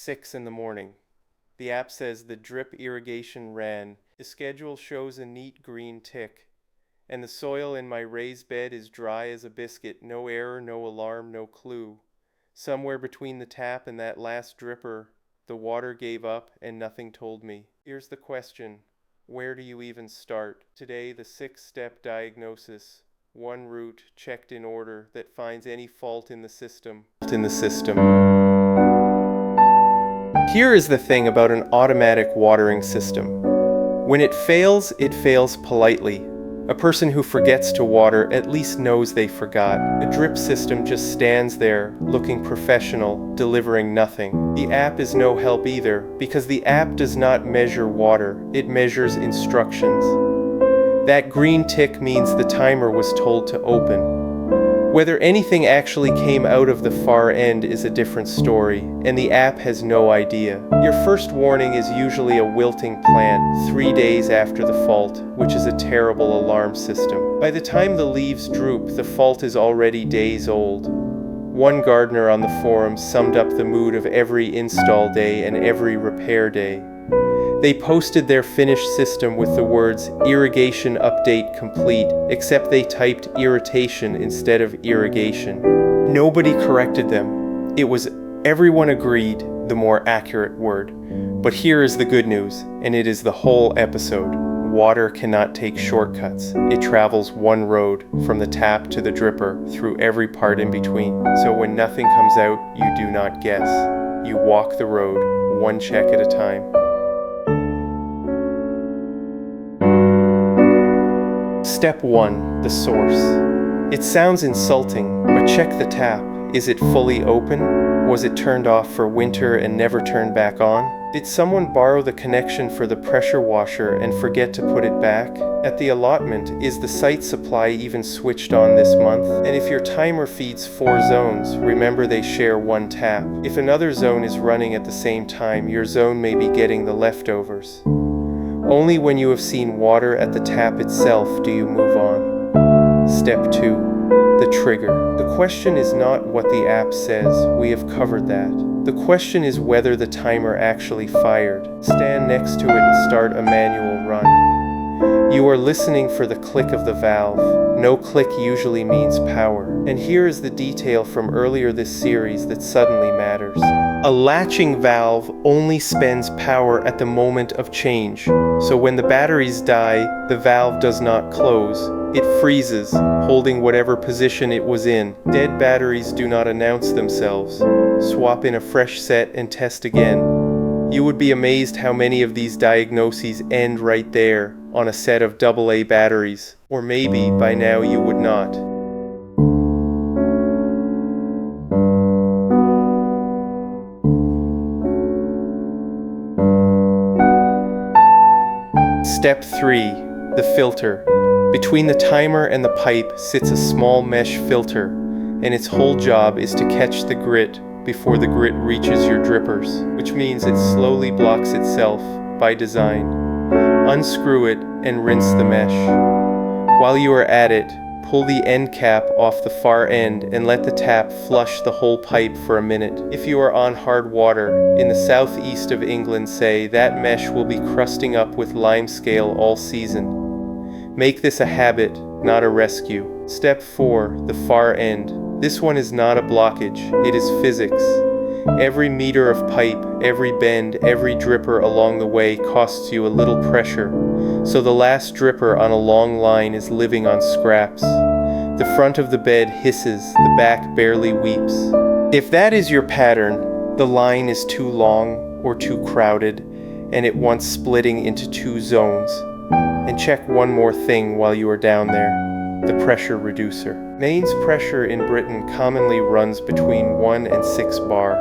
6 in the morning. The app says the drip irrigation ran. The schedule shows a neat green tick. And the soil in my raised bed is dry as a biscuit. No error, no alarm, no clue. Somewhere between the tap and that last dripper, the water gave up and nothing told me. Here's the question. Where do you even start? Today, the 6-step diagnosis. One route checked in order that finds any fault in the system. Here is the thing about an automatic watering system. When it fails politely. A person who forgets to water at least knows they forgot. A drip system just stands there, looking professional, delivering nothing. The app is no help either, because the app does not measure water, it measures instructions. That green tick means the timer was told to open. Whether anything actually came out of the far end is a different story, and the app has no idea. Your first warning is usually a wilting plant 3 days after the fault, which is a terrible alarm system. By the time the leaves droop, the fault is already days old. One gardener on the forum summed up the mood of every install day and every repair day. They posted their finished system with the words "Irrigation update complete," except they typed irritation instead of irrigation. Nobody corrected them. It was everyone agreed the more accurate word. But here is the good news, and it is the whole episode. Water cannot take shortcuts. It travels one road, from the tap to the dripper, through every part in between. So when nothing comes out, you do not guess. You walk the road, one check at a time. Step 1. The source. It sounds insulting, but check the tap. Is it fully open? Was it turned off for winter and never turned back on? Did someone borrow the connection for the pressure washer and forget to put it back? At the allotment, is the site supply even switched on this month? And if your timer feeds 4 zones, remember they share one tap. If another zone is running at the same time, your zone may be getting the leftovers. Only when you have seen water at the tap itself do you move on. Step 2. The trigger. The question is not what the app says, we have covered that. The question is whether the timer actually fired. Stand next to it and start a manual run. You are listening for the click of the valve. No click usually means power. And here is the detail from earlier this series that suddenly matters. A latching valve only spends power at the moment of change. So when the batteries die, the valve does not close. It freezes, holding whatever position it was in. Dead batteries do not announce themselves. Swap in a fresh set and test again. You would be amazed how many of these diagnoses end right there on a set of AA batteries. Or maybe by now you would not. Step 3. The filter. Between the timer and the pipe sits a small mesh filter, and its whole job is to catch the grit before the grit reaches your drippers, which means it slowly blocks itself by design. Unscrew it and rinse the mesh. While you are at it, pull the end cap off the far end and let the tap flush the whole pipe for a minute. If you are on hard water, in the southeast of England say, that mesh will be crusting up with limescale all season. Make this a habit, not a rescue. Step 4. The far end. This one is not a blockage, it is physics. Every meter of pipe, every bend, every dripper along the way costs you a little pressure, so the last dripper on a long line is living on scraps. The front of the bed hisses, the back barely weeps. If that is your pattern, the line is too long or too crowded, and it wants splitting into 2 zones. And check one more thing while you are down there, the pressure reducer. Mains pressure in Britain commonly runs between 1 and 6 bar.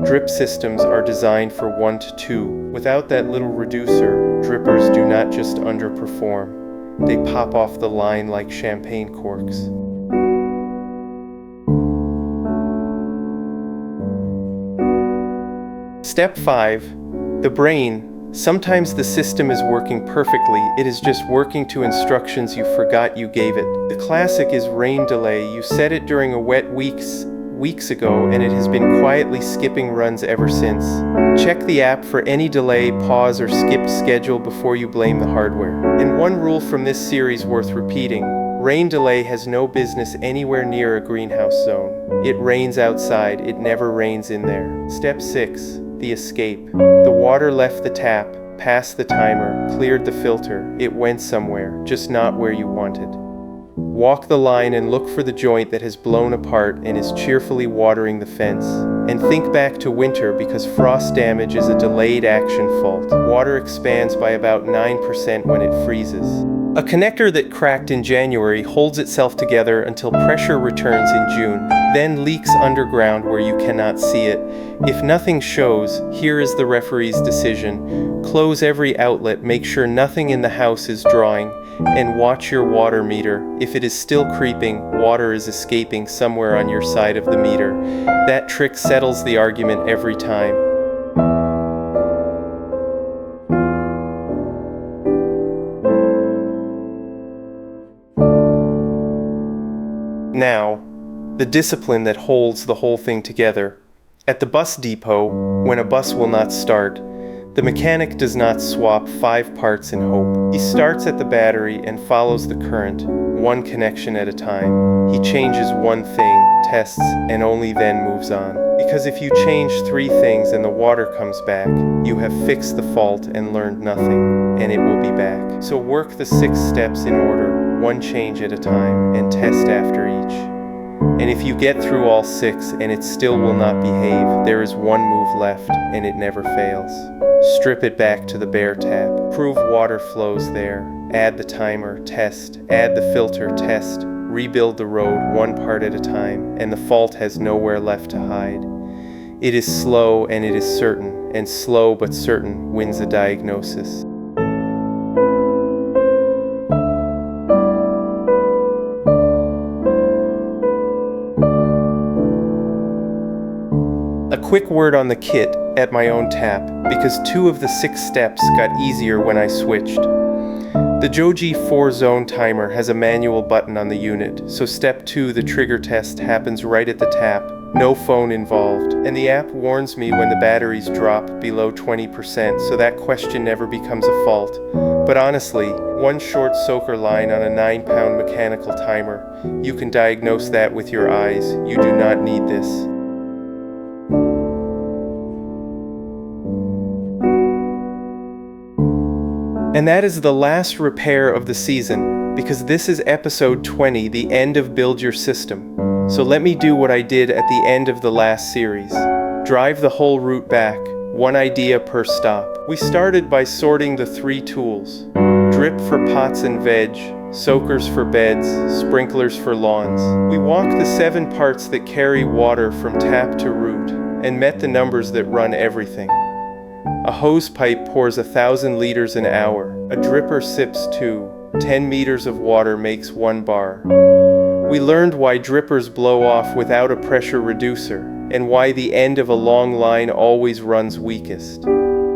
Drip systems are designed for 1 to 2. Without that little reducer, drippers do not just underperform. They pop off the line like champagne corks. Step 5. The brain. Sometimes the system is working perfectly, it is just working to instructions you forgot you gave it. The classic is rain delay. You set it during a wet weeks ago, and it has been quietly skipping runs ever since. Check the app for any delay, pause, or skipped schedule before you blame the hardware. And one rule from this series worth repeating: rain delay has no business anywhere near a greenhouse zone. It rains outside, it never rains in there. Step 6. The escape. The water left the tap, passed the timer, cleared the filter. It went somewhere, just not where you wanted. Walk the line and look for the joint that has blown apart and is cheerfully watering the fence. And think back to winter, because frost damage is a delayed action fault. Water expands by about 9% when it freezes. A connector that cracked in January holds itself together until pressure returns in June, then leaks underground where you cannot see it. If nothing shows, here is the referee's decision. Close every outlet, make sure nothing in the house is drawing, and watch your water meter. If it is still creeping, water is escaping somewhere on your side of the meter. That trick settles the argument every time. Now, the discipline that holds the whole thing together. At the bus depot, when a bus will not start, the mechanic does not swap 5 parts in hope. He starts at the battery and follows the current, one connection at a time. He changes one thing, tests, and only then moves on. Because if you change 3 things and the water comes back, you have fixed the fault and learned nothing, and it will be back. So work the 6 steps in order, one change at a time, and test after each. And if you get through all 6 and it still will not behave, there is one move left, and it never fails. Strip it back to the bare tap. Prove water flows there. Add the timer, test. Add the filter, test. Rebuild the road one part at a time, and the fault has nowhere left to hide. It is slow and it is certain, and slow but certain wins a diagnosis. A quick word on the kit at my own tap, because 2 of the 6 steps got easier when I switched. The Johgee 4-zone timer has a manual button on the unit, so step 2, the trigger test, happens right at the tap, no phone involved, and the app warns me when the batteries drop below 20%, so that question never becomes a fault. But honestly, one short soaker line on a 9-pound mechanical timer, you can diagnose that with your eyes. You do not need this. And that is the last repair of the season, because this is episode 20, the end of Build Your System. So let me do what I did at the end of the last series. Drive the whole route back, one idea per stop. We started by sorting the 3 tools: drip for pots and veg, soakers for beds, sprinklers for lawns. We walked the 7 parts that carry water from tap to root, and met the numbers that run everything. A hose pipe pours 1,000 liters an hour. A dripper sips 2. 10 meters of water makes 1 bar. We learned why drippers blow off without a pressure reducer, and why the end of a long line always runs weakest.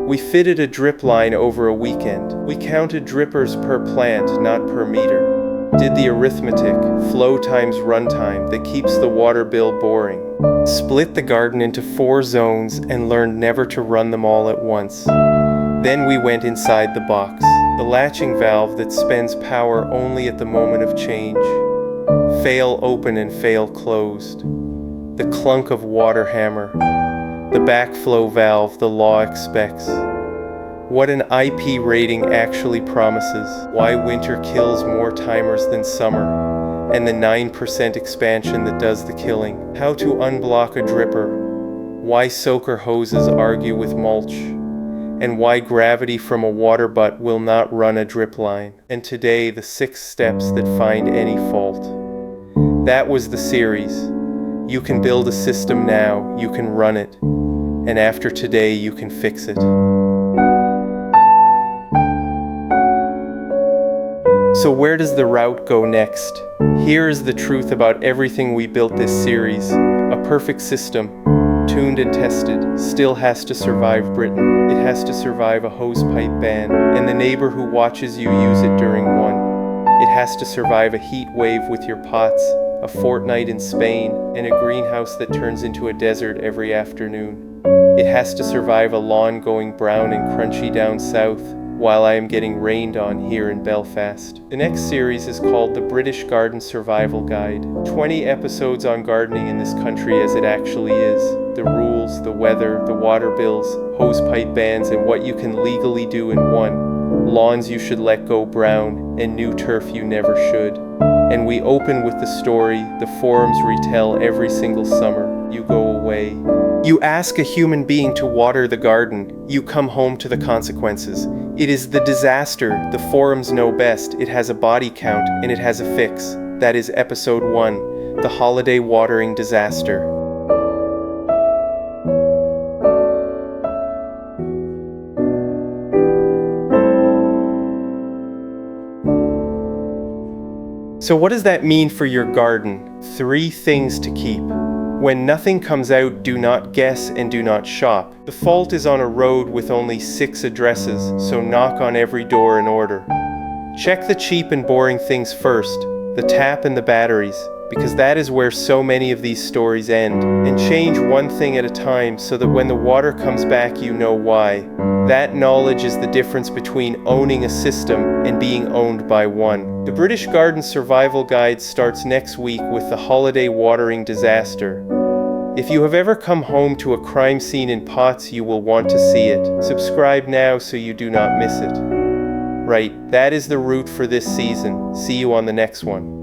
We fitted a drip line over a weekend. We counted drippers per plant, not per meter. Did the arithmetic, flow times runtime, that keeps the water bill boring. Split the garden into 4 zones and learned never to run them all at once. Then we went inside the box, the latching valve that spends power only at the moment of change. Fail open and fail closed. The clunk of water hammer. The backflow valve the law expects. What an IP rating actually promises. Why winter kills more timers than summer, and the 9% expansion that does the killing. How to unblock a dripper. Why soaker hoses argue with mulch, and why gravity from a water butt will not run a drip line. And today, the 6 steps that find any fault. That was the series. You can build a system now, you can run it, and after today you can fix it. So where does the route go next? Here is the truth about everything we built this series. A perfect system, tuned and tested, still has to survive Britain. It has to survive a hosepipe ban, and the neighbor who watches you use it during one. It has to survive a heat wave with your pots, a fortnight in Spain, and a greenhouse that turns into a desert every afternoon. It has to survive a lawn going brown and crunchy down south, while I am getting rained on here in Belfast. The next series is called The British Garden Survival Guide. 20 episodes on gardening in this country as it actually is. The rules, the weather, the water bills, hosepipe bans, and what you can legally do in one. Lawns you should let go brown, and new turf you never should. And we open with the story the forums retell every single summer. You go away. You ask a human being to water the garden. You come home to the consequences. It is the disaster. The forums know best. It has a body count and it has a fix. That is episode 1, the holiday watering disaster. So what does that mean for your garden? 3 things to keep. When nothing comes out, do not guess and do not shop. The fault is on a road with only 6 addresses, so knock on every door in order. Check the cheap and boring things first, the tap and the batteries, because that is where so many of these stories end. And change one thing at a time so that when the water comes back you know why. That knowledge is the difference between owning a system and being owned by one. The British Garden Survival Guide starts next week with the holiday watering disaster. If you have ever come home to a crime scene in pots, you will want to see it. Subscribe now so you do not miss it. Right, that is the route for this season. See you on the next one.